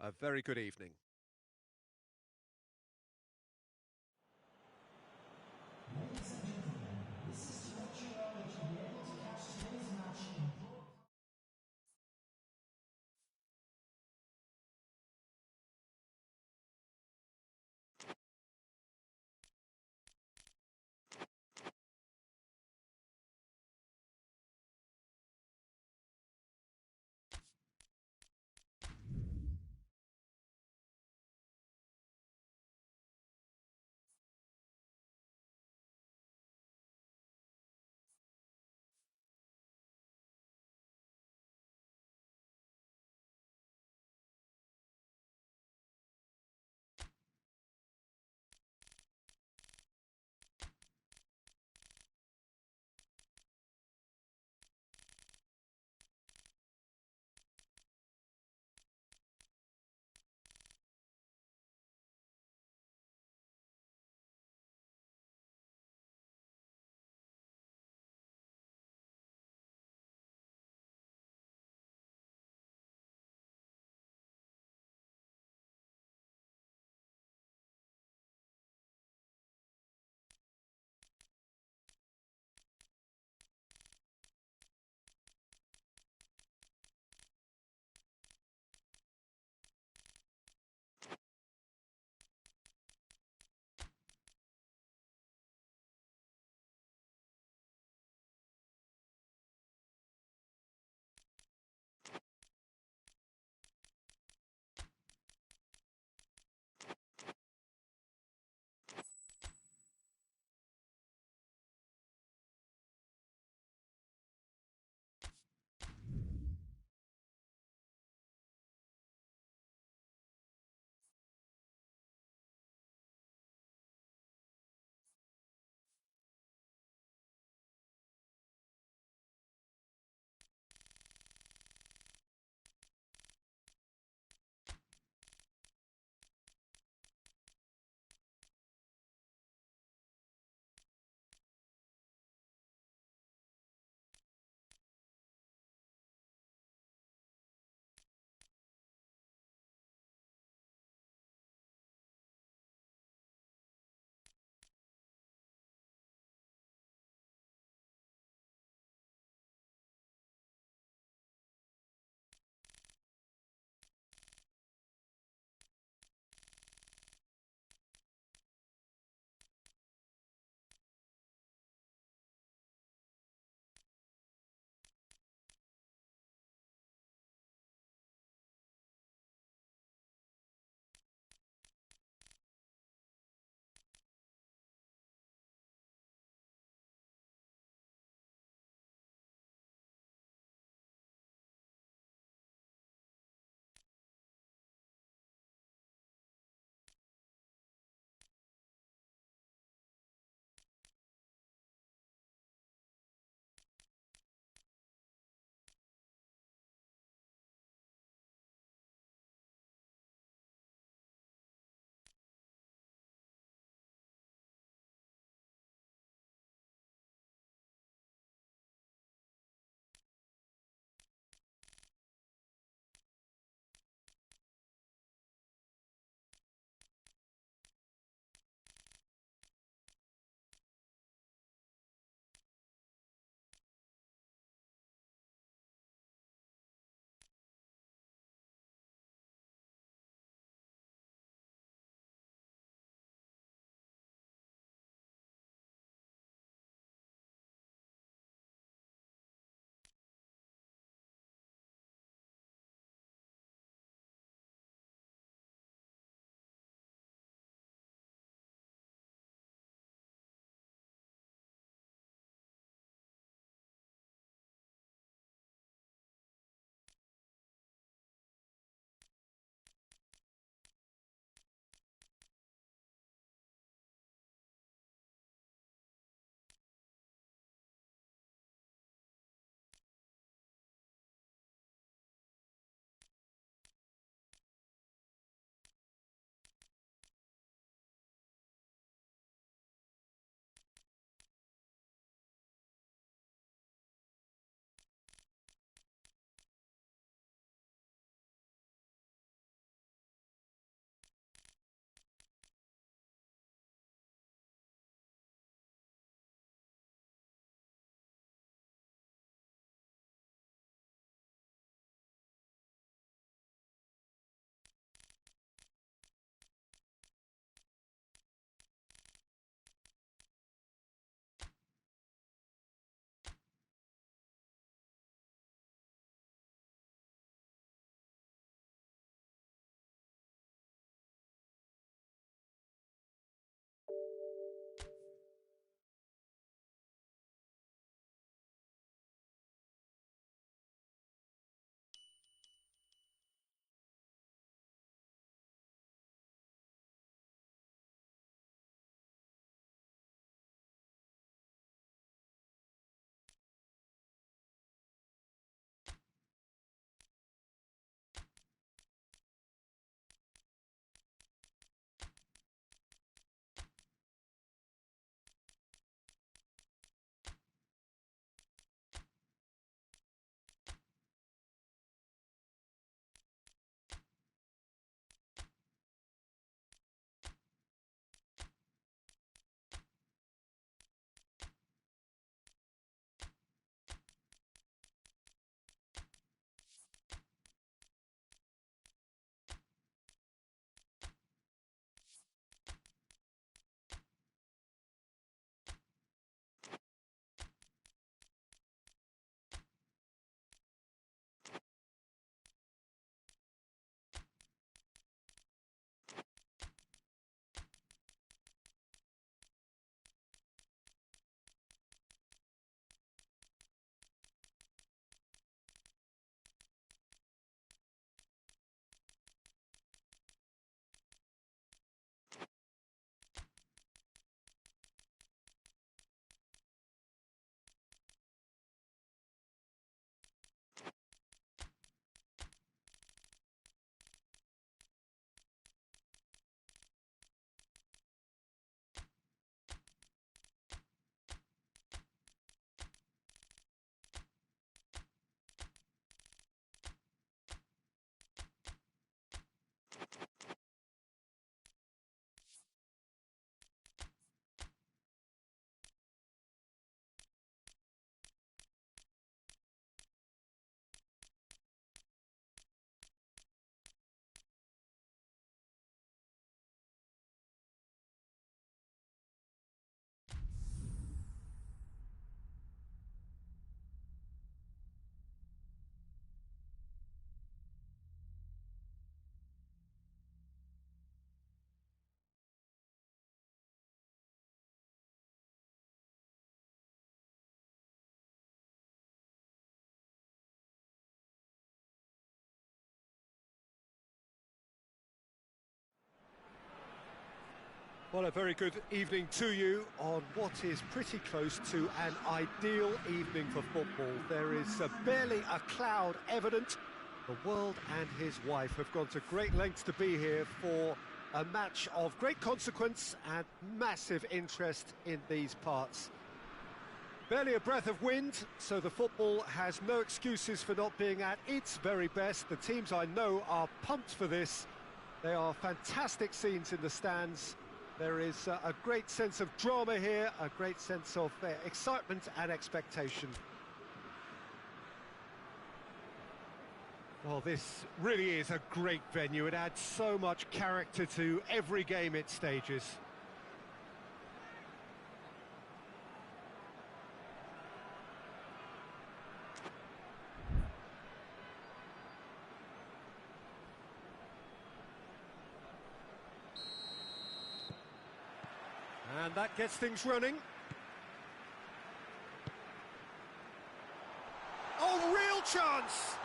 A very good evening. Well, a very good evening to you on what is pretty close to an ideal evening for football. There is barely a cloud evident. The world and his wife have gone to great lengths to be here for a match of great consequence and massive interest in these parts. Barely a breath of wind, so the football has no excuses for not being at its very best. The teams I know are pumped for this. They are fantastic scenes in the stands. There is a great sense of drama here, a great sense of excitement and expectation. Well, this really is a great venue. It adds so much character to every game it stages. And that gets things running. Oh, real chance!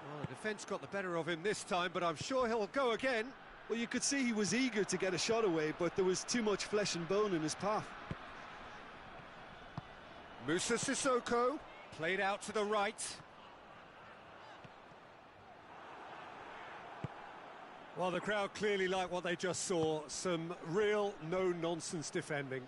Well, the defence got the better of him this time, but I'm sure he'll go again. Well, you could see he was eager to get a shot away, but there was too much flesh and bone in his path. Moussa Sissoko, played out to the right. Well, the crowd clearly like what they just saw. Some real no-nonsense defending.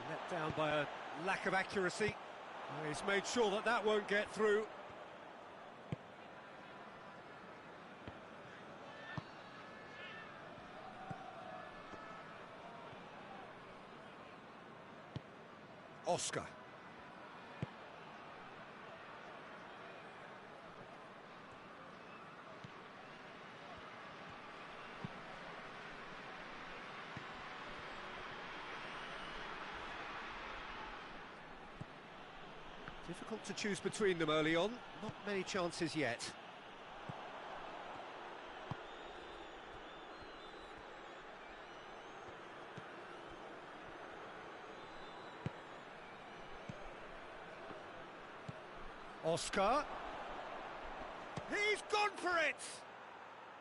Let down by a lack of accuracy. He's made sure that that won't get through. Oscar. Difficult to choose between them early on, not many chances yet. Oscar. He's gone for it!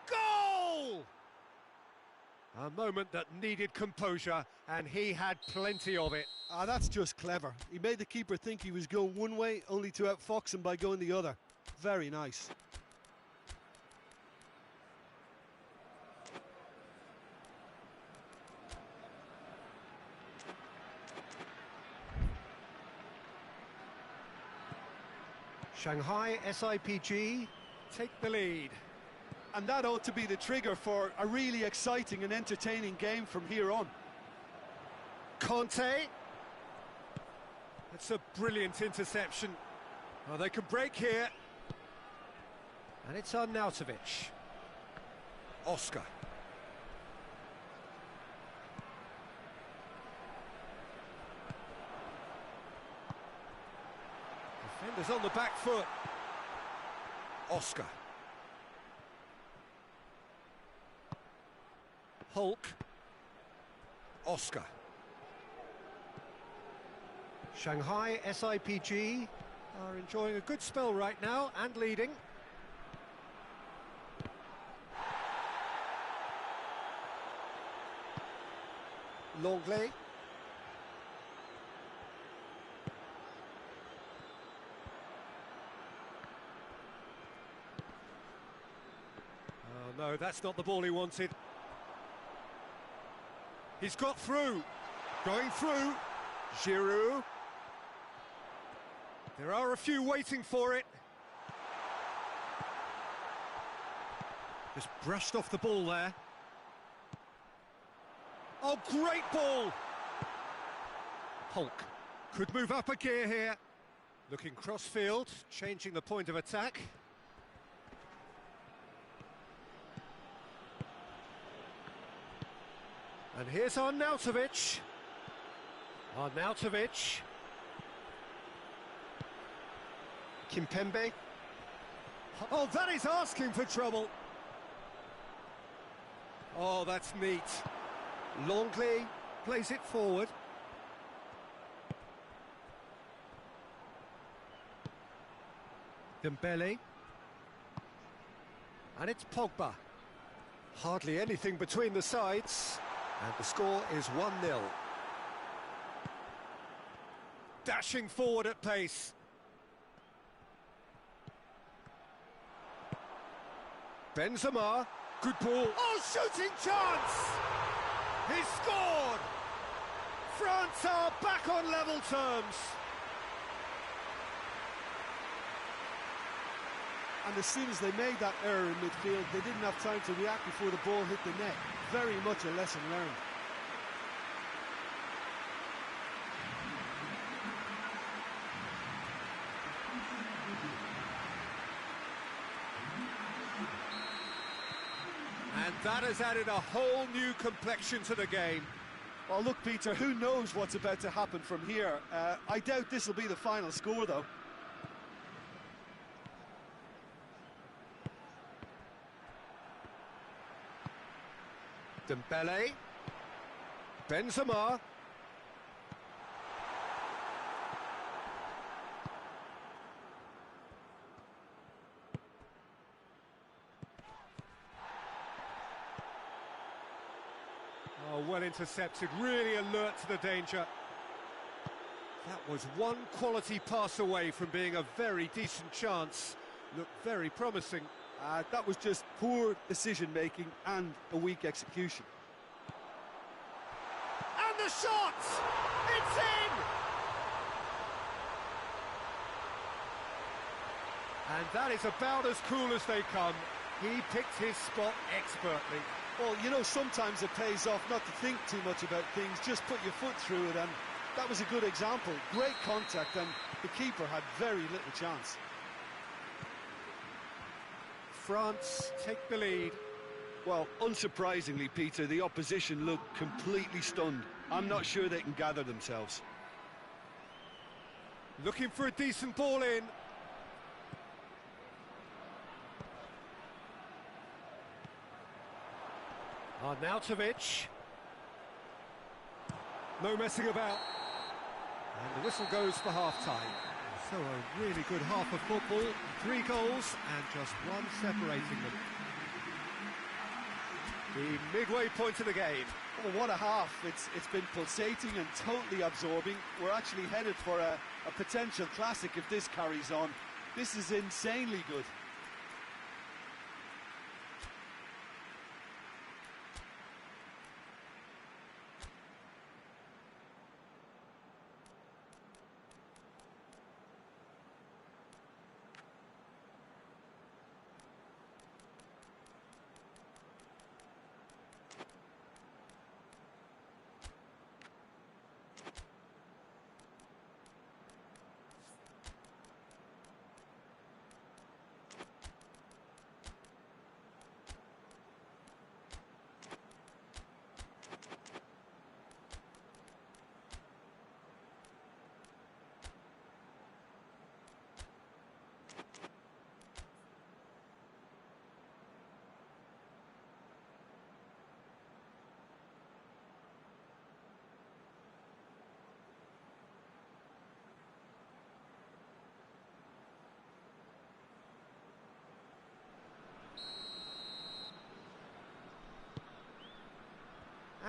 Goal! A moment that needed composure, and he had plenty of it. That's just clever. He made the keeper think he was going one way, only to outfox him by going the other. Very nice. Shanghai SIPG take the lead. And that ought to be the trigger for a really exciting and entertaining game from here on. Conte. That's a brilliant interception. Oh, they can break here. And it's Arnautovic. Oscar. Defenders on the back foot. Oscar. Hulk. Oscar. Shanghai SIPG are enjoying a good spell right now and leading. Longley. Oh no, that's not the ball he wanted. He's got through. Going through. Giroud. There are a few waiting for it. Just brushed off the ball there. Oh, great ball! Hulk could move up a gear here. Looking cross-field, changing the point of attack. And here's Arnautovic. Arnautovic. Kimpembe. Oh, that is asking for trouble. Oh, that's neat. Longley plays it forward. Dembele. And it's Pogba. Hardly anything between the sides. And the score is 1-0. Dashing forward at pace. Benzema. Good ball. Oh, shooting chance! He's scored! France are back on level terms. And as soon as they made that error in midfield, they didn't have time to react before the ball hit the net. Very much a lesson learned. And that has added a whole new complexion to the game. Well, look, Peter, who knows what's about to happen from here? I doubt this will be the final score, though. Dembele. Benzema. Oh, well intercepted, really alert to the danger. That was one quality pass away from being a very decent chance. Looked very promising. That was just poor decision-making and a weak execution. And the shot! It's in! And that is about as cool as they come. He picked his spot expertly. Well, you know, sometimes it pays off not to think too much about things, just put your foot through it, and that was a good example. Great contact, and the keeper had very little chance. France take the lead. Well, unsurprisingly, Peter, the opposition looked completely stunned. I'm not sure they can gather themselves. Looking for a decent ball in. Arnautovic. No messing about. And the whistle goes for half-time. So a really good half of football. 3 goals and just one separating them. The midway point of the game. Oh, what a half. It's been pulsating and totally absorbing. We're actually headed for a potential classic if this carries on. This is insanely good.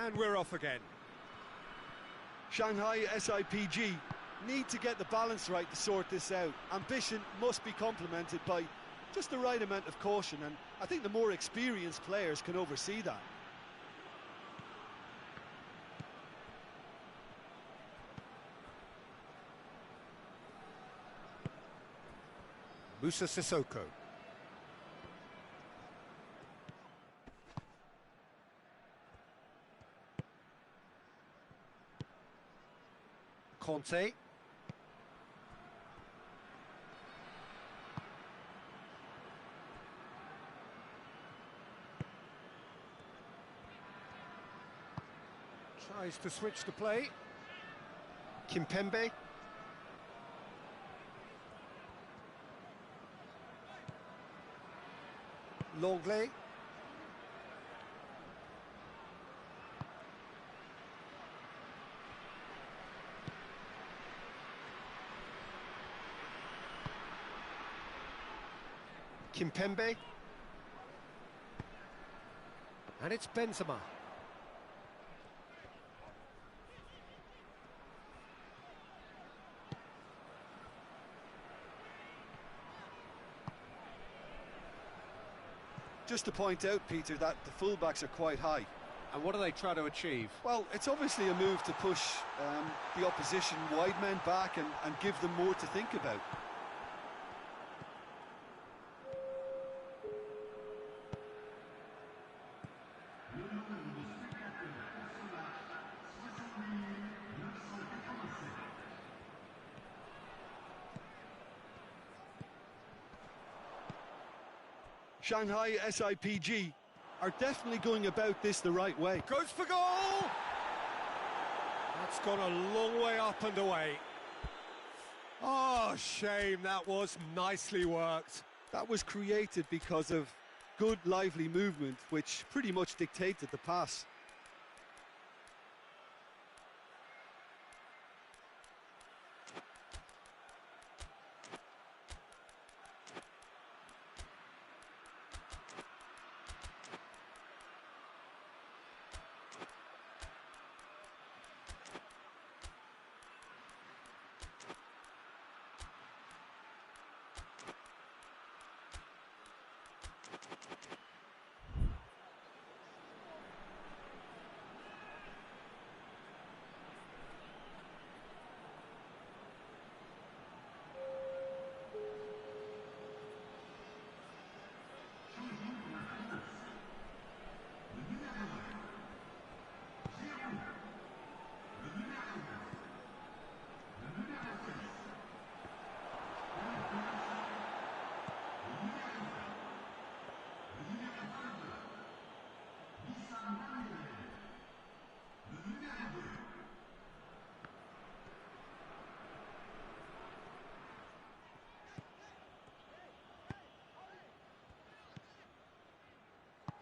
And we're off again. Shanghai SIPG need to get the balance right to sort this out. Ambition must be complemented by just the right amount of caution, and I think the more experienced players can oversee that. Moussa Sissoko. Conte. Tries to switch the play. Kimpembe. Longley. Kimpembe. And it's Benzema. Just to point out, Peter, that the fullbacks are quite high. And what are they trying to achieve? Well, it's obviously a move to push the opposition wide men back and give them more to think about. Shanghai SIPG are definitely going about this the right way. Goes for goal! That's gone a long way up and away. Oh, shame, that was nicely worked. That was created because of good, lively movement, which pretty much dictated the pass.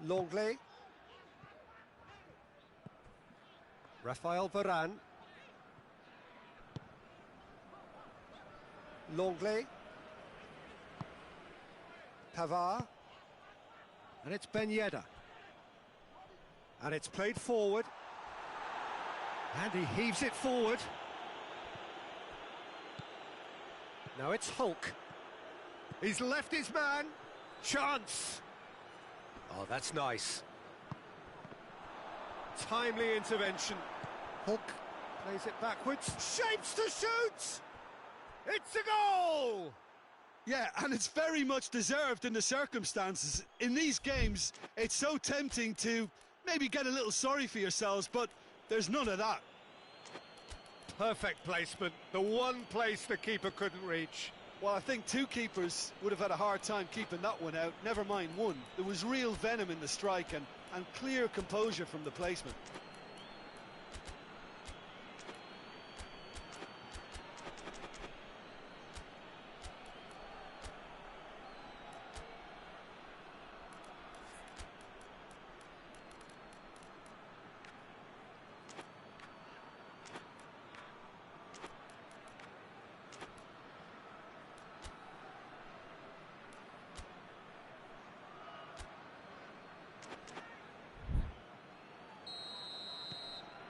Longley. Raphael Varane. Longley. Pavard. And it's Ben Yedder. And it's played forward. And he heaves it forward. Now it's Hulk. He's left his man. Chance. Oh, that's nice. Timely intervention. Hulk plays it backwards. Shapes to shoot! It's a goal! Yeah, and it's very much deserved in the circumstances. In these games, it's so tempting to maybe get a little sorry for yourselves, but there's none of that. Perfect placement. The one place the keeper couldn't reach. Well, I think two keepers would have had a hard time keeping that one out, never mind one. There was real venom in the strike and clear composure from the placement.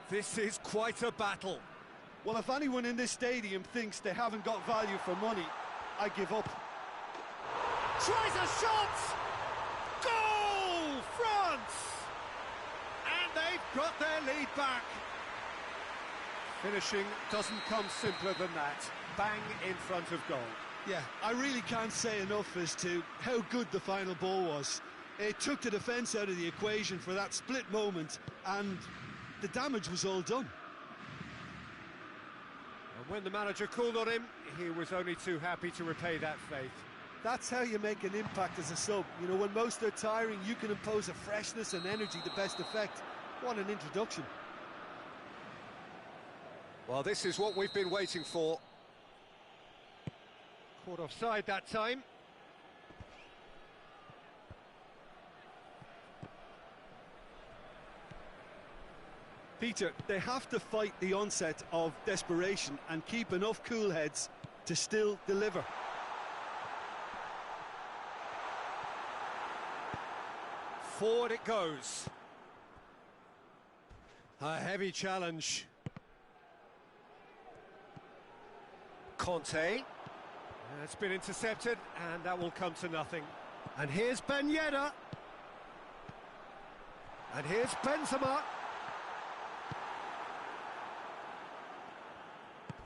This is quite a battle. Well, if anyone in this stadium thinks they haven't got value for money, I give up. Tries a shot! Goal! France! And they've got their lead back. Finishing doesn't come simpler than that. Bang in front of goal. Yeah, I really can't say enough as to how good the final ball was. It took the defence out of the equation for that split moment, and the damage was all done. And when the manager called on him, he was only too happy to repay that faith. That's how you make an impact as a sub. You know, when most are tiring, you can impose a freshness and energy to best effect. What an introduction. Well, this is what we've been waiting for. Caught offside that time. Peter, they have to fight the onset of desperation and keep enough cool heads to still deliver. Forward it goes. A heavy challenge. Conte. It's been intercepted, and that will come to nothing. And here's Ben Yedder. And here's Benzema.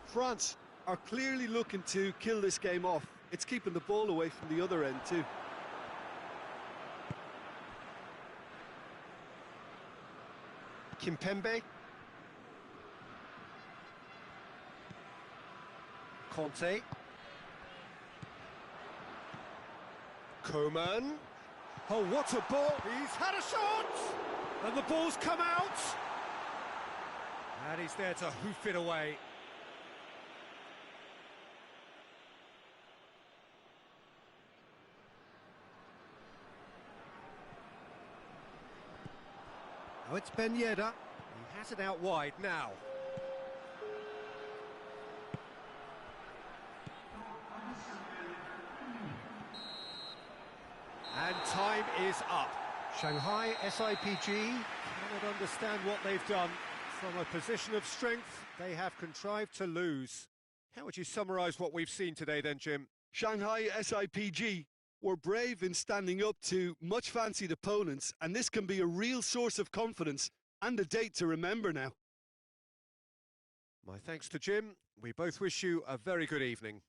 France are clearly looking to kill this game off. It's keeping the ball away from the other end too. Kimpembe. Conte. Coman. Oh, what a ball! He's had a shot! And the ball's come out! And he's there to hoof it away. Oh, it's Ben Yedder. He has it out wide now. And time is up. Shanghai SIPG cannot understand what they've done. From a position of strength, they have contrived to lose. How would you summarise what we've seen today then, Jim? Shanghai SIPG were brave in standing up to much-fancied opponents, and this can be a real source of confidence and a date to remember now. My thanks to Jim. We both wish you a very good evening.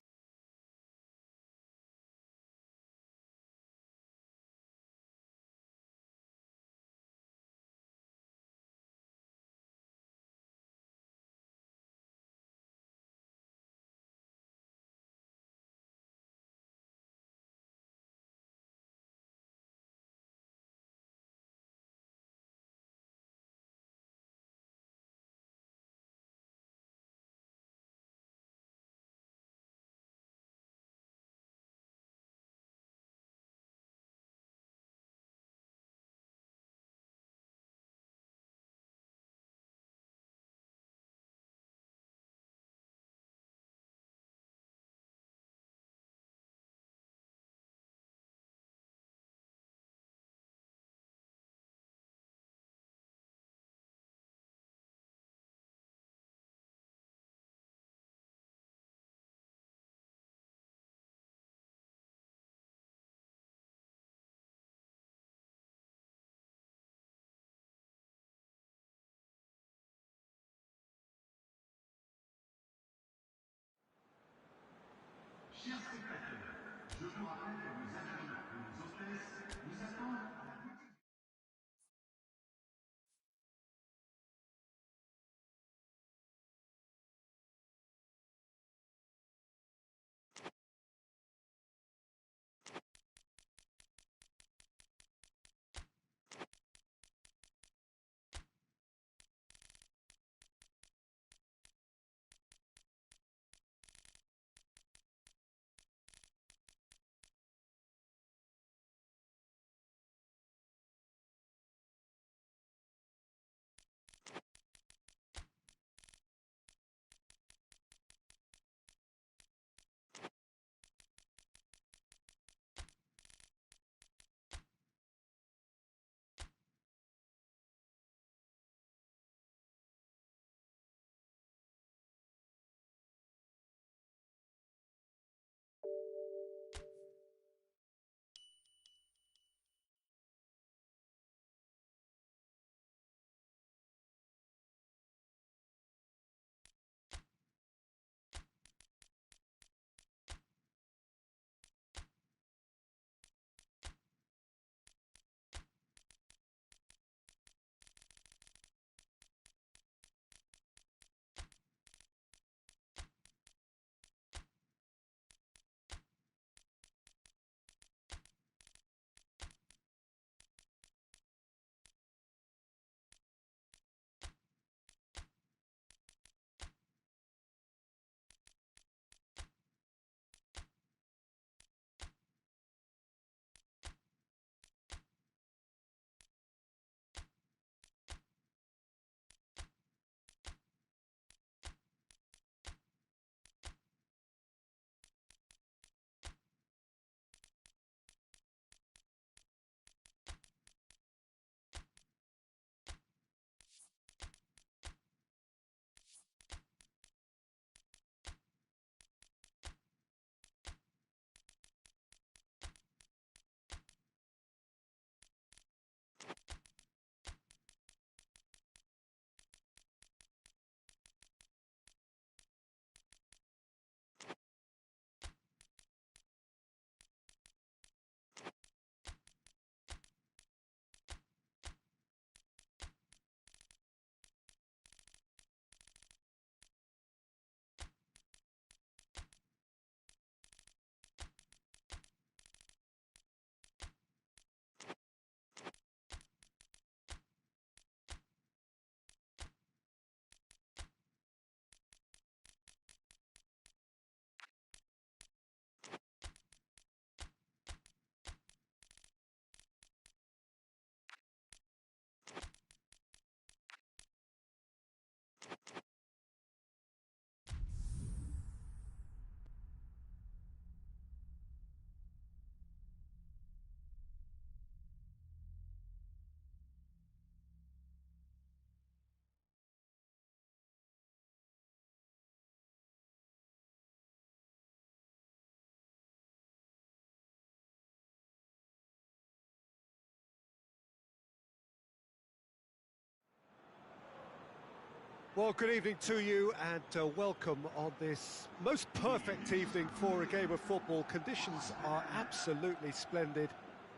Well, good evening to you and welcome on this most perfect evening for a game of football. Conditions are absolutely splendid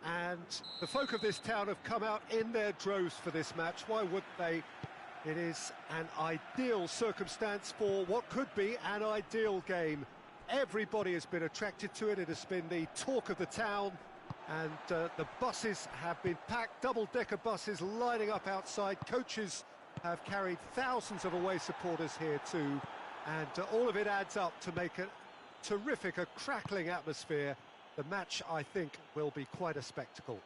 and the folk of this town have come out in their droves for this match. Why wouldn't they? It is an ideal circumstance for what could be an ideal game. Everybody has been attracted to it. It has been the talk of the town and the buses have been packed, double-decker buses lining up outside. Coaches have carried thousands of away supporters here too, and all of it adds up to make a terrific, a crackling atmosphere. The match, I think, will be quite a spectacle.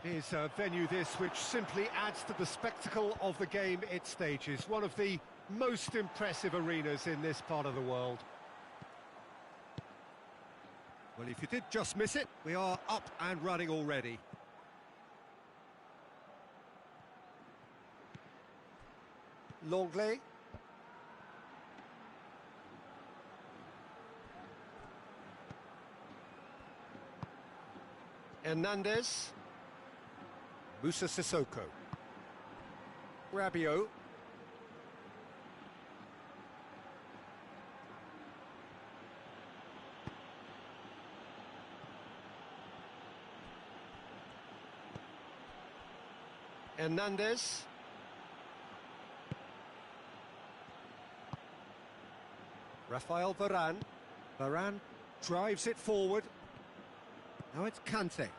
It is a venue this which simply adds to the spectacle of the game it stages. One of the most impressive arenas in this part of the world. Well, if you did just miss it, we are up and running already. Longley. Hernandez. Moussa Sissoko. Rabiot. Hernandez. Rafael Varane. Varane drives it forward. Now it's Kante. It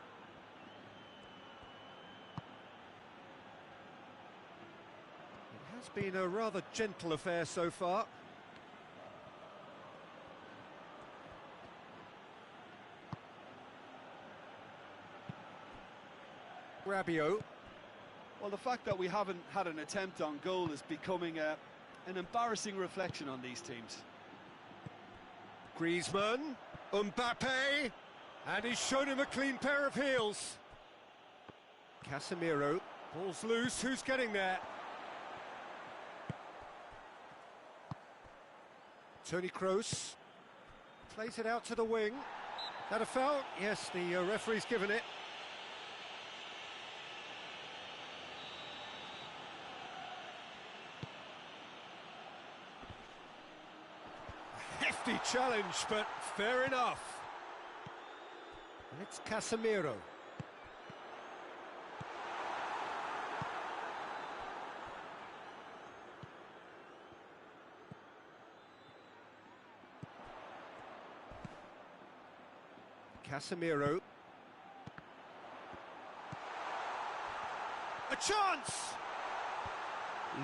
has been a rather gentle affair so far. Rabiot. Well, the fact that we haven't had an attempt on goal is becoming an embarrassing reflection on these teams. Griezmann, Mbappe, and he's shown him a clean pair of heels. Casemiro, ball's loose, who's getting there? Toni Kroos, plays it out to the wing. That a foul? Yes, the referee's given it. Hefty challenge, but fair enough. And it's Casemiro. Casemiro. A chance!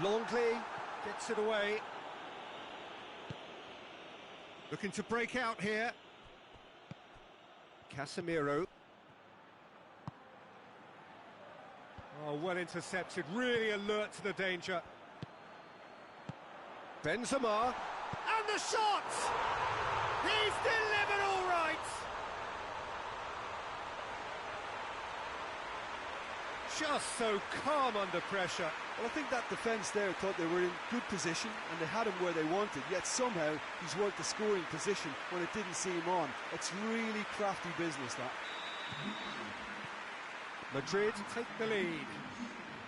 Longley gets it away. Looking to break out here. Casemiro. Oh, well intercepted, really alert to the danger. Benzema. And the shot! He's delivered all right! Just so calm under pressure. Well, I think that defence there thought they were in good position and they had him where they wanted, yet somehow he's worked the scoring position when it didn't seem on. It's really crafty business, that. Madrid take the lead.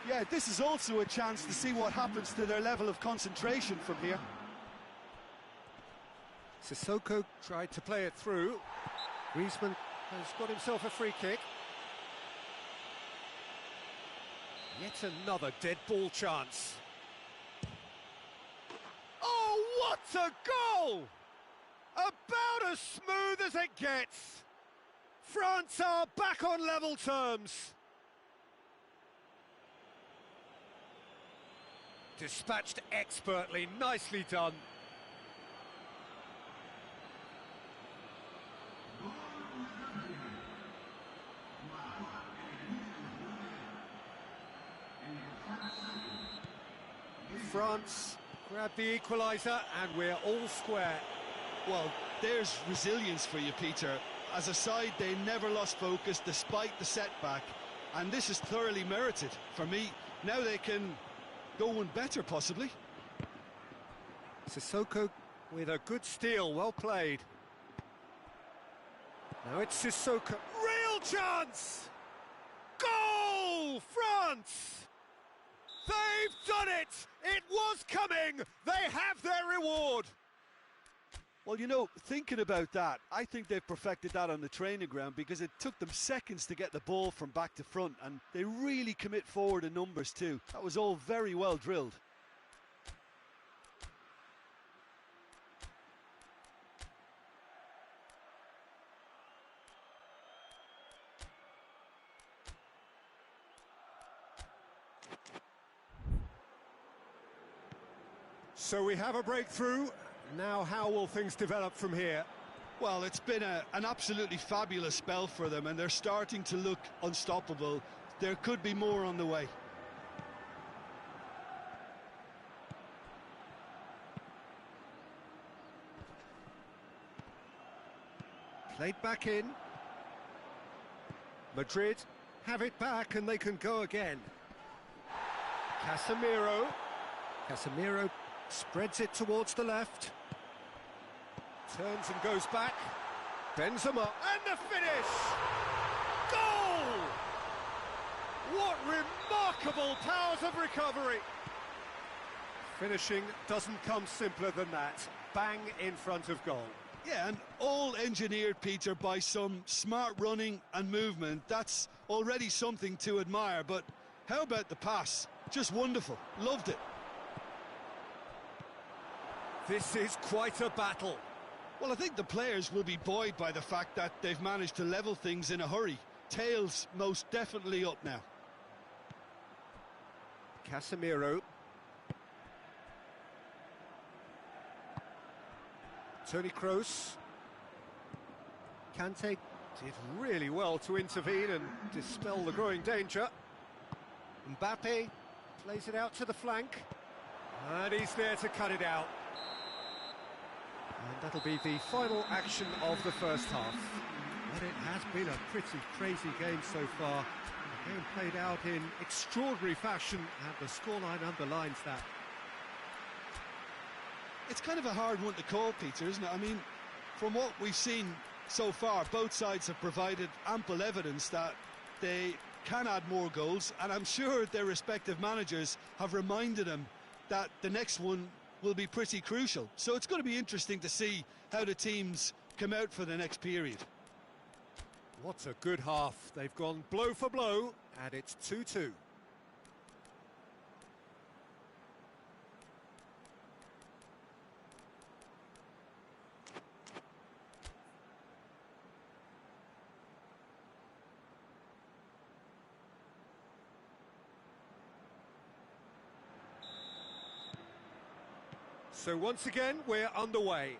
Yeah, this is also a chance to see what happens to their level of concentration from here. Sissoko tried to play it through. Griezmann has got himself a free kick. Yet another dead ball chance. Oh, what a goal! About as smooth as it gets. France are back on level terms. Dispatched expertly, nicely done. France grab the equaliser and we're all square. Well, there's resilience for you, Peter. As a side, they never lost focus despite the setback, and this is thoroughly merited. For me, now they can go one better, possibly. Sissoko with a good steal, well played. Now it's Sissoko, real chance! Goal, France! They've done it! It was coming! They have their reward! Well, you know, thinking about that, I think they've perfected that on the training ground because it took them seconds to get the ball from back to front, and they really commit forward in numbers too. That was all very well drilled. So we have a breakthrough. Now how will things develop from here? Well, it's been an absolutely fabulous spell for them, and they're starting to look unstoppable. There could be more on the way. Played back in. Madrid have it back and they can go again. Casemiro. Casemiro spreads it towards the left. Turns and goes back. Benzema. And the finish! Goal! What remarkable powers of recovery! Finishing doesn't come simpler than that. Bang in front of goal. Yeah, and all engineered, Peter, by some smart running and movement. That's already something to admire, but how about the pass? Just wonderful. Loved it. This is quite a battle. Well, I think the players will be buoyed by the fact that they've managed to level things in a hurry. Tails most definitely up now. Casemiro. Toni Kroos. Kante did really well to intervene and dispel the growing danger. Mbappe plays it out to the flank. And he's there to cut it out. And that'll be the final action of the first half. But it has been a pretty crazy game so far. The game played out in extraordinary fashion, and the scoreline underlines that. It's kind of a hard one to call, Peter, isn't it? I mean, from what we've seen so far, both sides have provided ample evidence that they can add more goals, and I'm sure their respective managers have reminded them that the next one will be pretty crucial. So it's going to be interesting to see how the teams come out for the next period. What a good half. They've gone blow for blow, and it's 2-2. So once again, we're underway.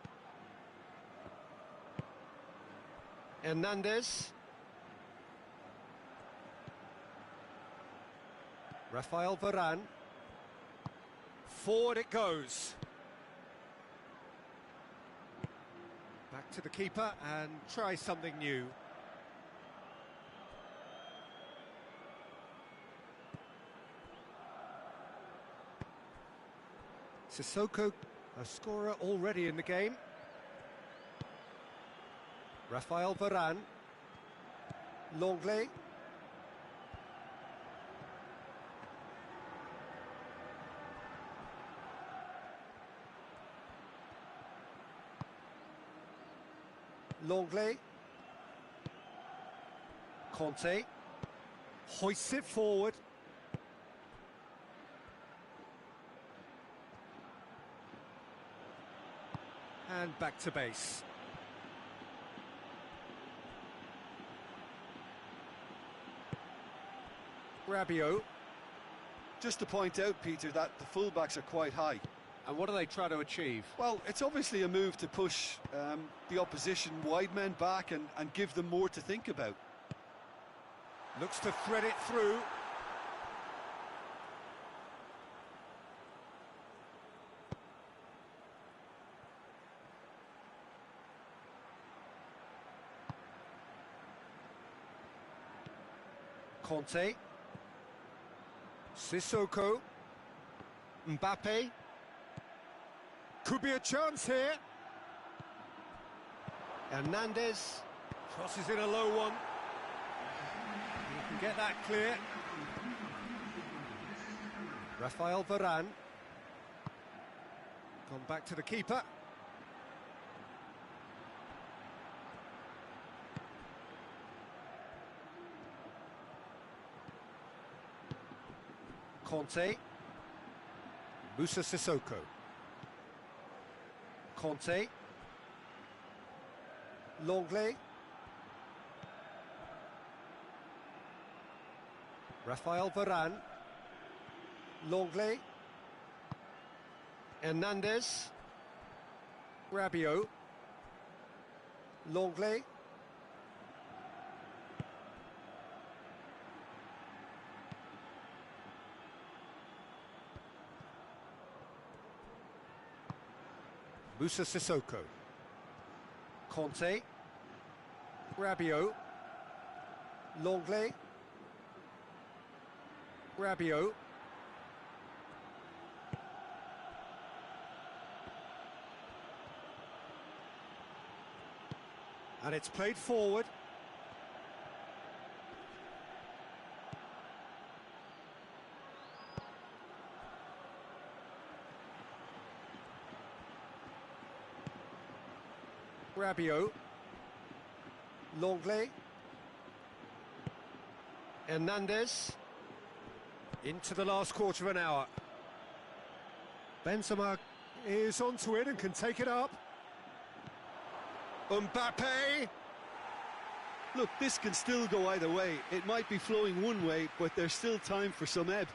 Hernandez. Rafael Varane. Forward it goes. Back to the keeper and try something new. Sissoko, a scorer already in the game. Rafael Varane. Longley. Longley. Conte. Hoists it forward. And back to base. Rabiot. Just to point out, Peter, that the fullbacks are quite high. And what do they try to achieve? Well, it's obviously a move to push the opposition wide men back and give them more to think about. Looks to thread it through. Conte. Sissoko. Mbappe. Could be a chance here. Hernandez. Crosses in a low one. He can get that clear. Rafael Varane. Gone back to the keeper. Conte. Moussa Sissoko. Conte. Longley. Rafael Varane. Longley. Hernandez. Rabiot. Longley. Moussa Sissoko. Conte. Rabiot. Longley. Rabiot. And it's played forward. Rabiot. Longley. Hernandez. Into the last quarter of an hour. Benzema is onto it and can take it up. Mbappe. Look, this can still go either way. It might be flowing one way, but there's still time for some ebb.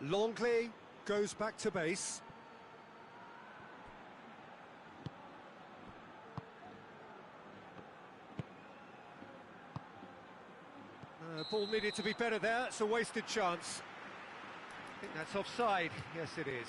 Longley goes back to base. Ball needed to be better there. It's a wasted chance. I think that's offside. Yes, it is.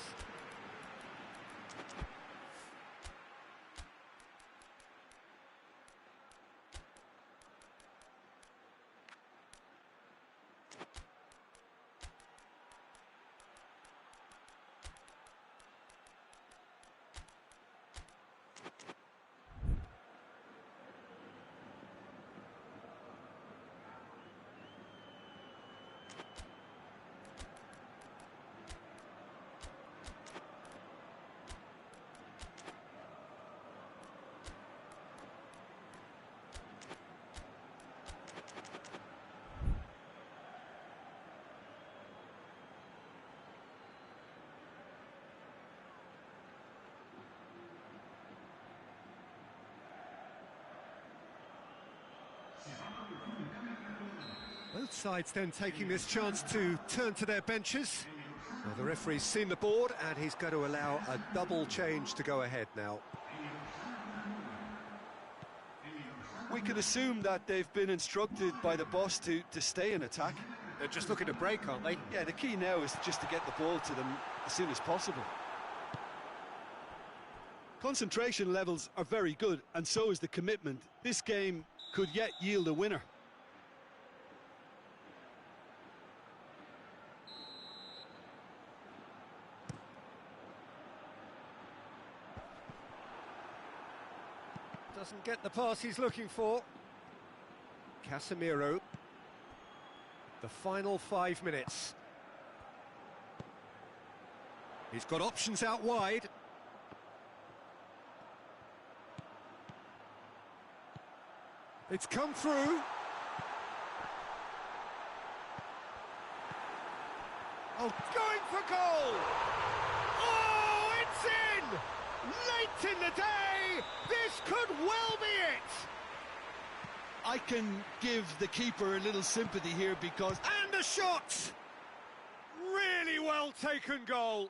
Both sides then taking this chance to turn to their benches. Well, the referee's seen the board and he's going to allow a double change to go ahead now. We can assume that they've been instructed by the boss to stay in attack. They're just looking to break, aren't they? Yeah, the key now is just to get the ball to them as soon as possible. Concentration levels are very good, and so is the commitment. This game could yet yield a winner. Doesn't get the pass he's looking for. Casemiro. The final 5 minutes. He's got options out wide. It's come through. Oh, going for goal! Oh, it's in! Late in the day, this could well be it! I can give the keeper a little sympathy here because... And a shot! Really well taken goal.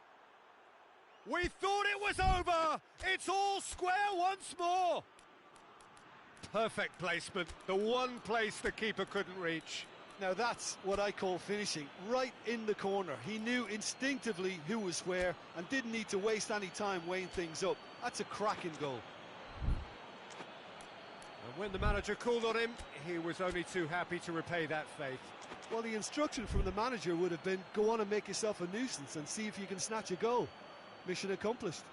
We thought it was over. It's all square once more. Perfect placement, the one place the keeper couldn't reach. Now that's what I call finishing, right in the corner. He knew instinctively who was where and didn't need to waste any time weighing things up. That's a cracking goal. And when the manager called on him, he was only too happy to repay that faith. Well, the instruction from the manager would have been, go on and make yourself a nuisance and see if you can snatch a goal. Mission accomplished.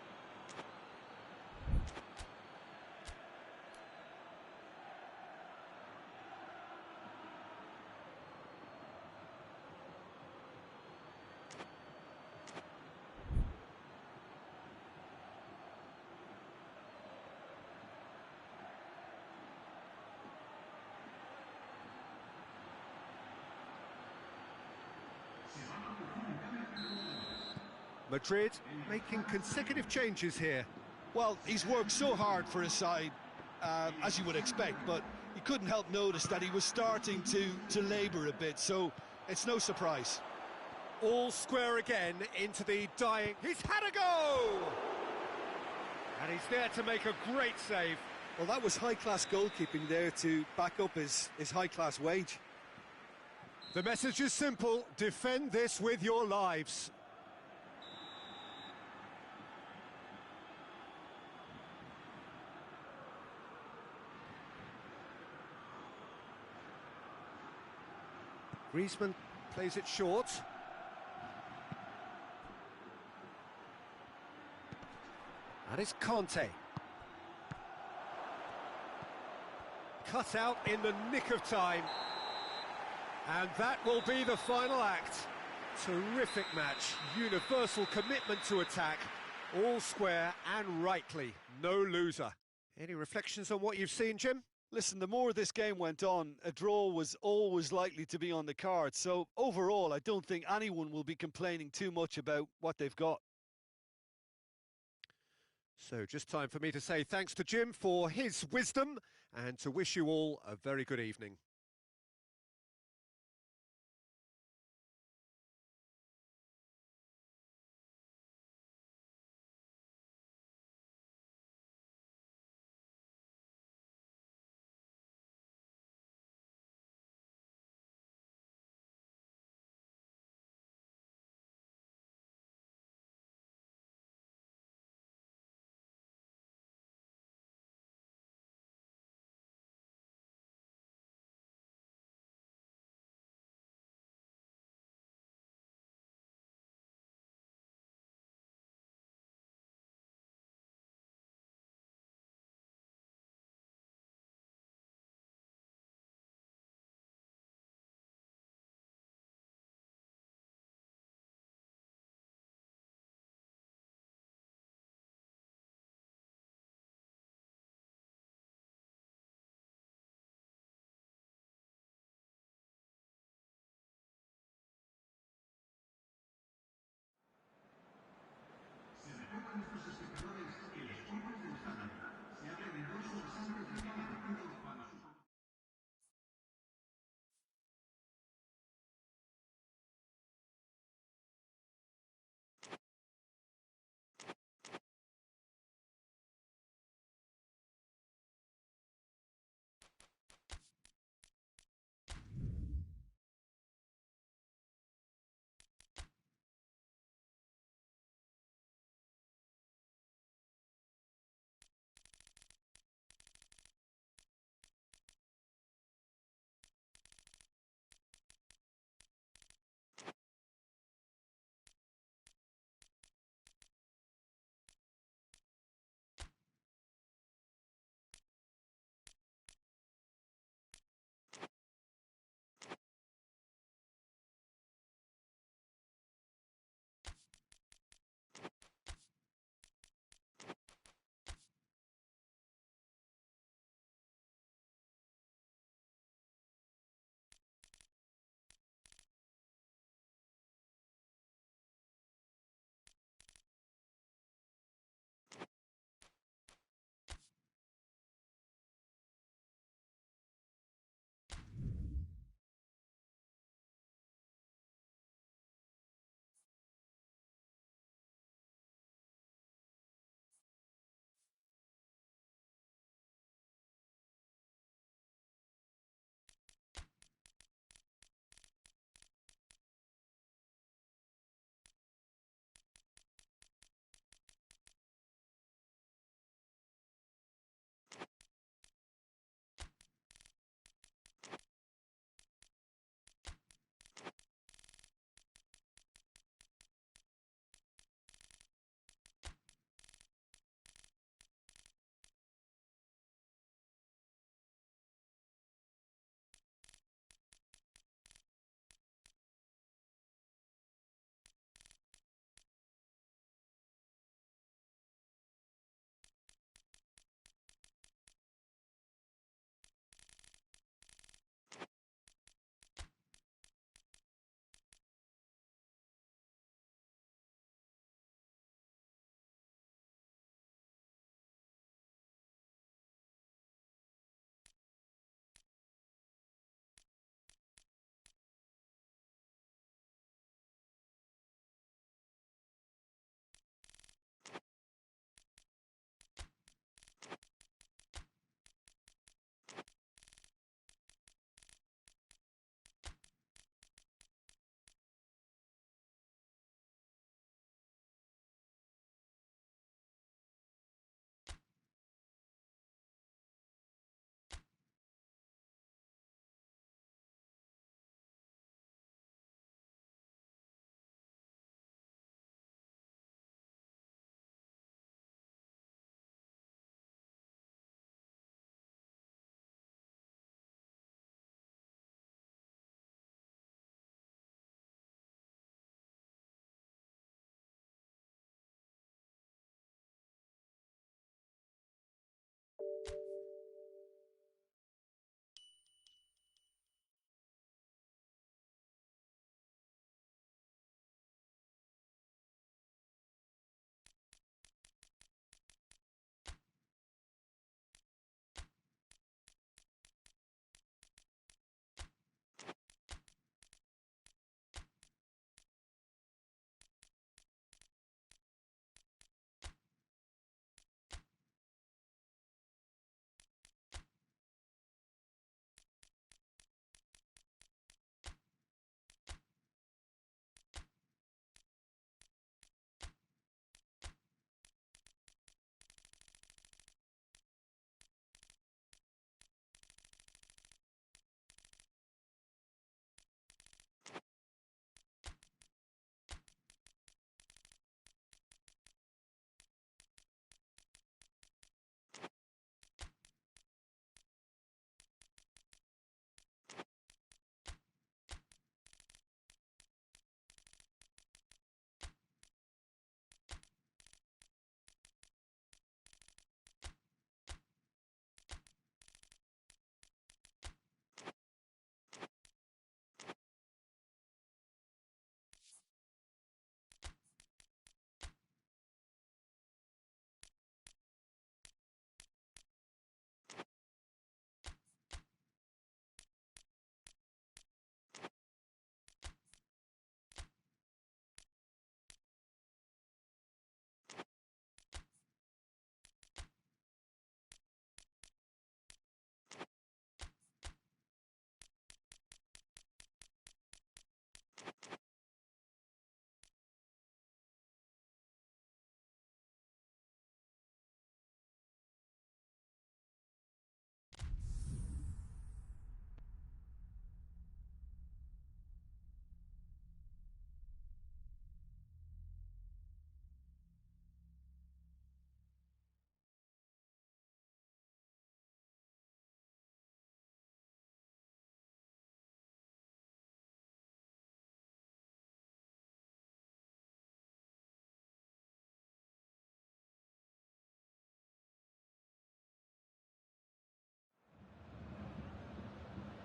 Madrid making consecutive changes here. Well, he's worked so hard for his side, as you would expect, but you couldn't help notice that he was starting to labour a bit, so it's no surprise. All square again into the dying... He's had a go! And he's there to make a great save. Well, that was high-class goalkeeping there to back up his high-class wage. The message is simple: defend this with your lives. Griezmann plays it short. And it's Conte. Cut out in the nick of time. And that will be the final act. Terrific match, universal commitment to attack, all square and rightly, no loser. Any reflections on what you've seen, Jim? Listen, the more this game went on, a draw was always likely to be on the card. So overall, I don't think anyone will be complaining too much about what they've got. So just time for me to say thanks to Jim for his wisdom and to wish you all a very good evening.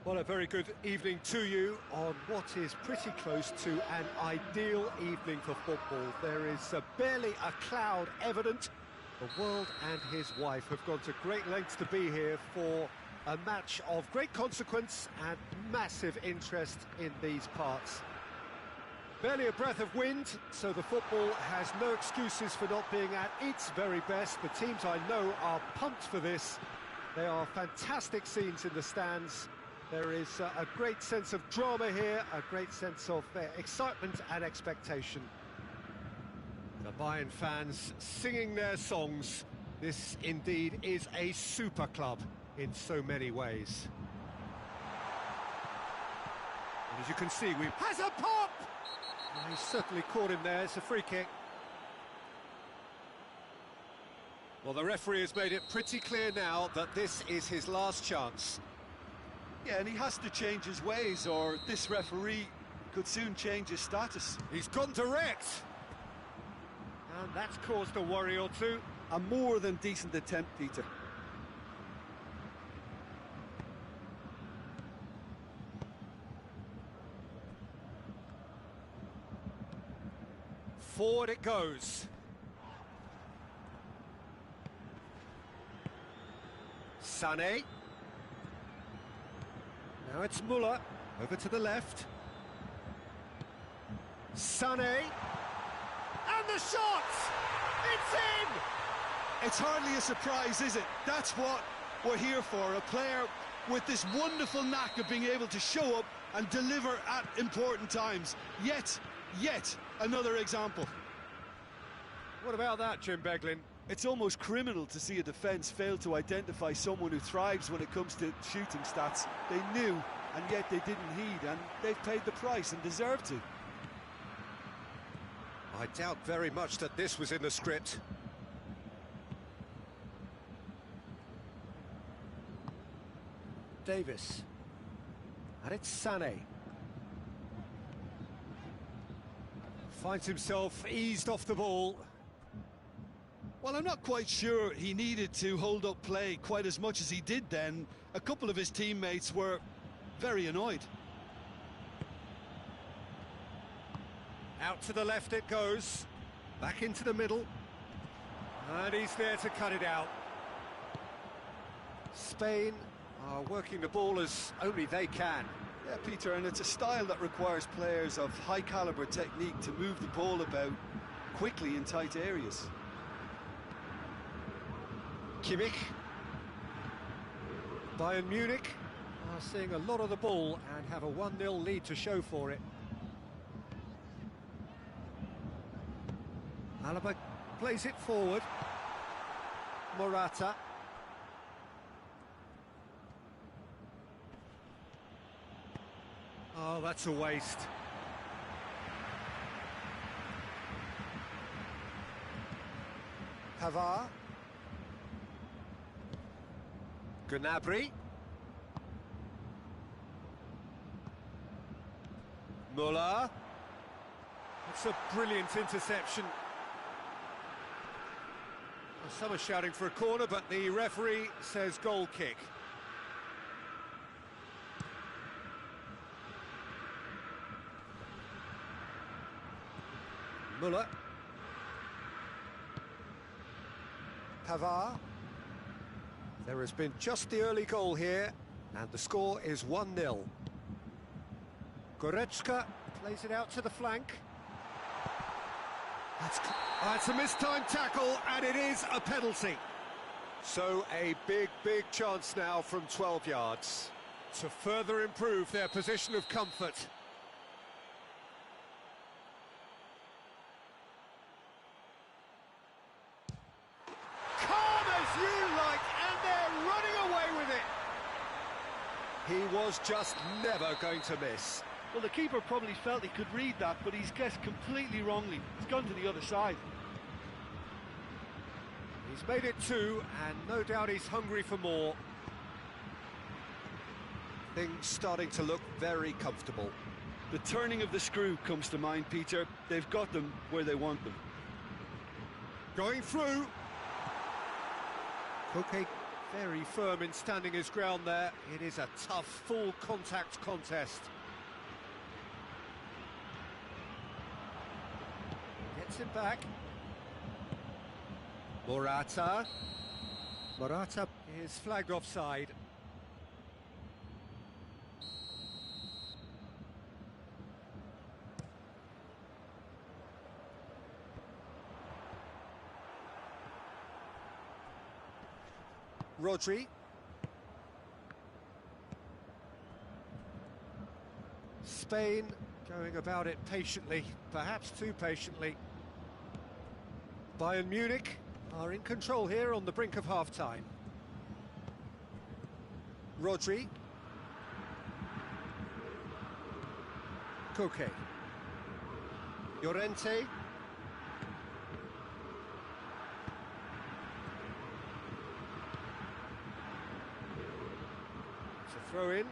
Well, a very good evening to you on what is pretty close to an ideal evening for football. There is barely a cloud evident. The world and his wife have gone to great lengths to be here for a match of great consequence and massive interest in these parts. Barely a breath of wind, so the football has no excuses for not being at its very best. The teams I know are pumped for this. They are fantastic scenes in the stands. There is a great sense of drama here, a great sense of excitement and expectation. The Bayern fans singing their songs. This indeed is a super club in so many ways. And as you can see, we has a pop! Well, he's certainly caught him there. It's a free kick. Well, the referee has made it pretty clear now that this is his last chance. Yeah, and he has to change his ways, or this referee could soon change his status. He's gone direct! And that's caused a worry or two. A more than decent attempt, Peter. Forward it goes. Sané. Now it's Muller, over to the left. Sané. And the shot! It's in! It's hardly a surprise, is it? That's what we're here for, a player with this wonderful knack of being able to show up and deliver at important times. Yet another example. What about that, Jim Beglin? It's almost criminal to see a defence fail to identify someone who thrives when it comes to shooting stats. They knew, and yet they didn't heed, and they've paid the price and deserve to. I doubt very much that this was in the script. Davis. And it's Sané. Finds himself eased off the ball. Well, I'm not quite sure he needed to hold up play quite as much as he did then. A couple of his teammates were very annoyed. Out to the left it goes. Back into the middle. And he's there to cut it out. Spain are working the ball as only they can. Yeah, Peter, and it's a style that requires players of high-caliber technique to move the ball about quickly in tight areas. Kimmich. Bayern Munich are seeing a lot of the ball and have a 1-0 lead to show for it. Alaba plays it forward. Morata. Oh, that's a waste. Pavard. Gnabry. Muller. That's a brilliant interception. Well, some are shouting for a corner, but the referee says goal kick. Muller. Pavard. There has been just the early goal here, and the score is 1-0. Goretzka plays it out to the flank. That's a mistimed tackle, and it is a penalty. So a big chance now from 12 yards to further improve their position of comfort. He was just never going to miss. Well, the keeper probably felt he could read that, but he's guessed completely wrongly. He's gone to the other side. He's made it 2, and no doubt he's hungry for more. Things starting to look very comfortable. The turning of the screw comes to mind, Peter. They've got them where they want them. Going through. Koke Very firm in standing his ground there. It is a tough, full contact contest. Gets it back. Morata. Morata is flagged offside. Rodri. Spain going about it patiently, perhaps too patiently. Bayern Munich are in control here on the brink of half-time. Rodri. Koke. Llorente. It's a throw-in.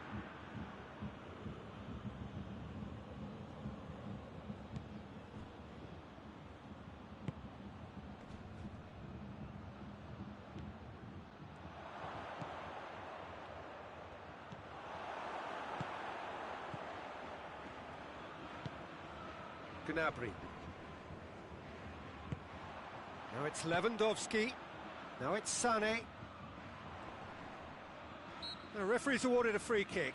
Gnabry. Now it's Lewandowski. Now it's Sané. The referee's awarded a free kick.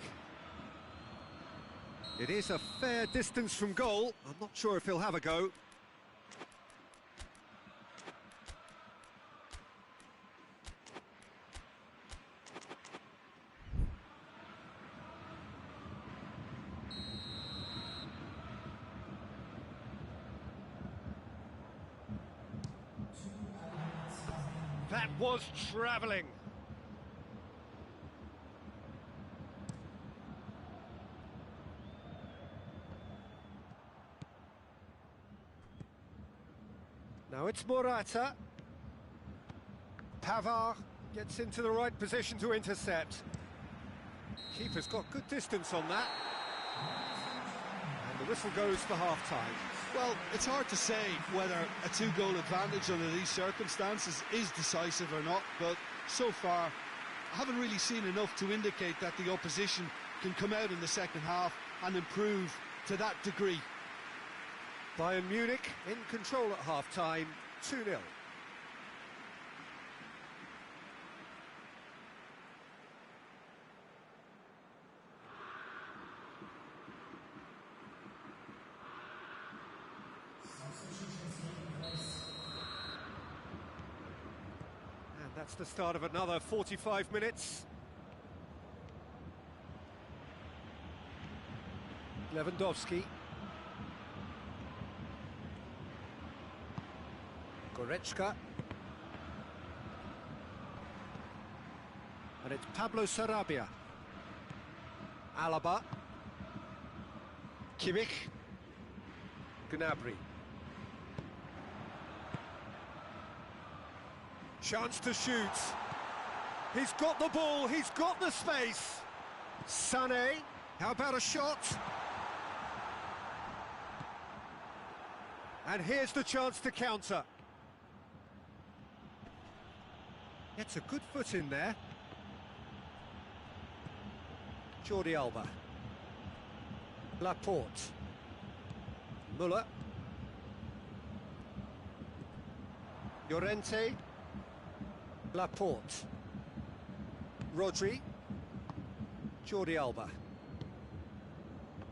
It is a fair distance from goal. I'm not sure if he'll have a go. That was travelling. Now it's Morata. Pavard gets into the right position to intercept. Keeper's got good distance on that. And the whistle goes for half-time. Well, it's hard to say whether a two-goal advantage under these circumstances is decisive or not, but so far I haven't really seen enough to indicate that the opposition can come out in the second half and improve to that degree. Bayern Munich in control at half-time, 2-0. And that's the start of another 45 minutes. Lewandowski. Goretzka. And it's Pablo Sarabia. Alaba. Kimmich. Gnabry. Chance to shoot. He's got the ball, he's got the space. Sané, how about a shot? And here's the chance to counter. Gets a good foot in there. Jordi Alba. Laporte. Müller. Llorente. Laporte. Rodri. Jordi Alba.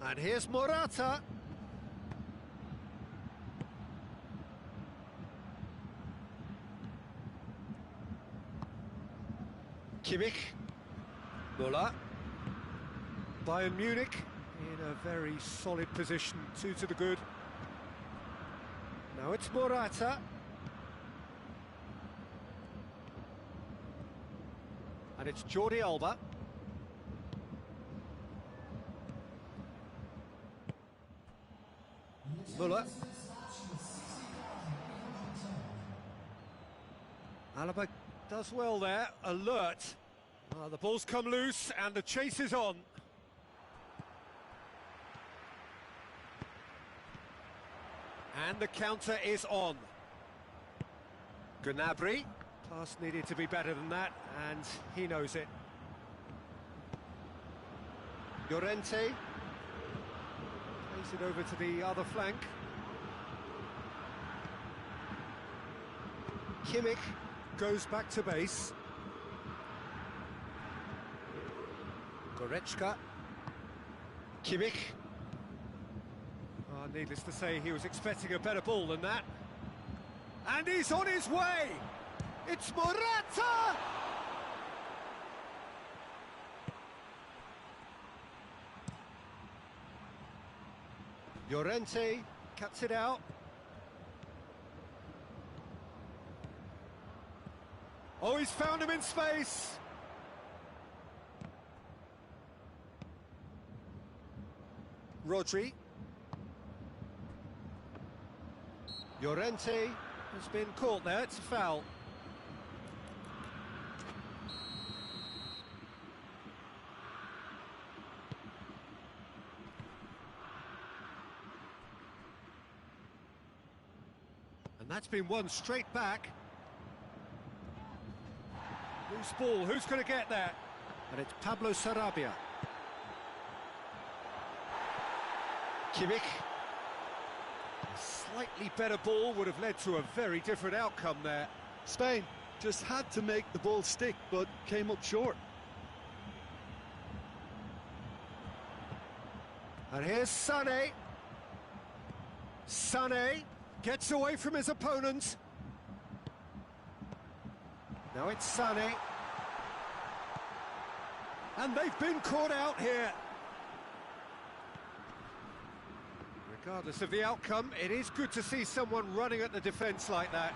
And here's Morata. Kimmich. Müller. Bayern Munich in a very solid position, 2 to the good. Now it's Morata. And it's Jordi Alba. Müller. Alaba does well there, alert. The ball's come loose and the chase is on. And the counter is on. Gnabry. Pass needed to be better than that, and he knows it. Llorente plays it over to the other flank. Kimmich goes back to base. Goretzka. Kimmich. Oh, needless to say, he was expecting a better ball than that. And he's on his way! It's Morata! Llorente cuts it out. Oh, he's found him in space! Rodri. Llorente has been caught there, it's a foul. And that's been won straight back. Loose ball, who's going to get there? And it's Pablo Sarabia. Kimmich. A slightly better ball would have led to a very different outcome there. Spain just had to make the ball stick, but came up short. And here's Sané. Sané gets away from his opponent. Now it's Sané. And they've been caught out here. Regardless of the outcome, it is good to see someone running at the defence like that.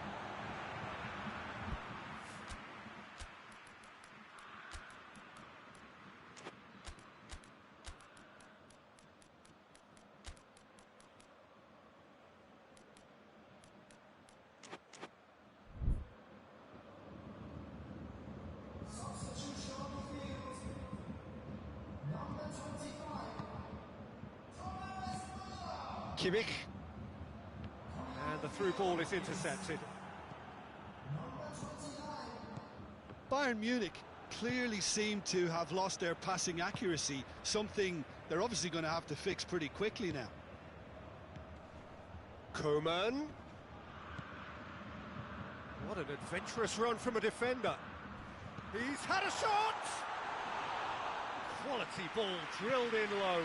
Kimmich, and the through ball is intercepted. Bayern Munich clearly seem to have lost their passing accuracy, something they're obviously going to have to fix pretty quickly now. Coman. What an adventurous run from a defender. He's had a shot! Quality ball drilled in low.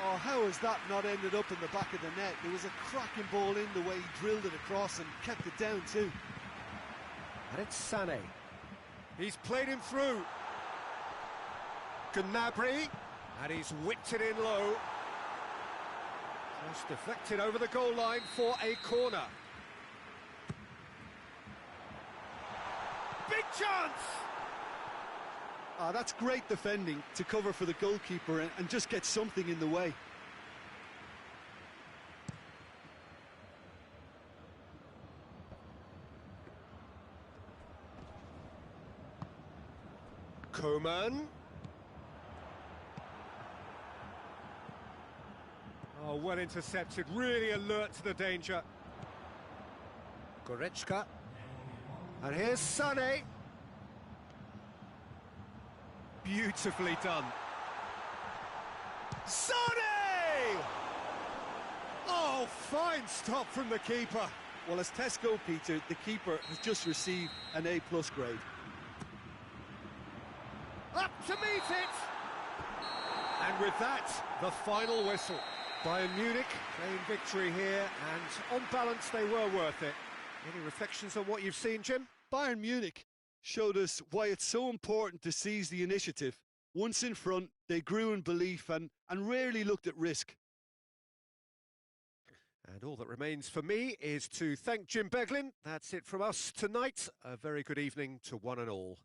Oh, how has that not ended up in the back of the net? There was a cracking ball in the way he drilled it across and kept it down too. And it's Sané. He's played him through. Gnabry, and he's whipped it in low. Just deflected over the goal line for a corner. Big chance! Ah, that's great defending to cover for the goalkeeper and just get something in the way. Coman. Oh, well intercepted, really alert to the danger. Goretzka. And here's Sané. Beautifully done. Sané! Oh, fine stop from the keeper. Well, as Tesco, Peter, the keeper has just received an A+ grade. Up to meet it! And with that, the final whistle. Bayern Munich claim victory here, and on balance they were worth it. Any reflections on what you've seen, Jim? Bayern Munich showed us why it's so important to seize the initiative. Once in front, they grew in belief and rarely looked at risk. And all that remains for me is to thank Jim Beglin. That's it from us tonight. A very good evening to one and all.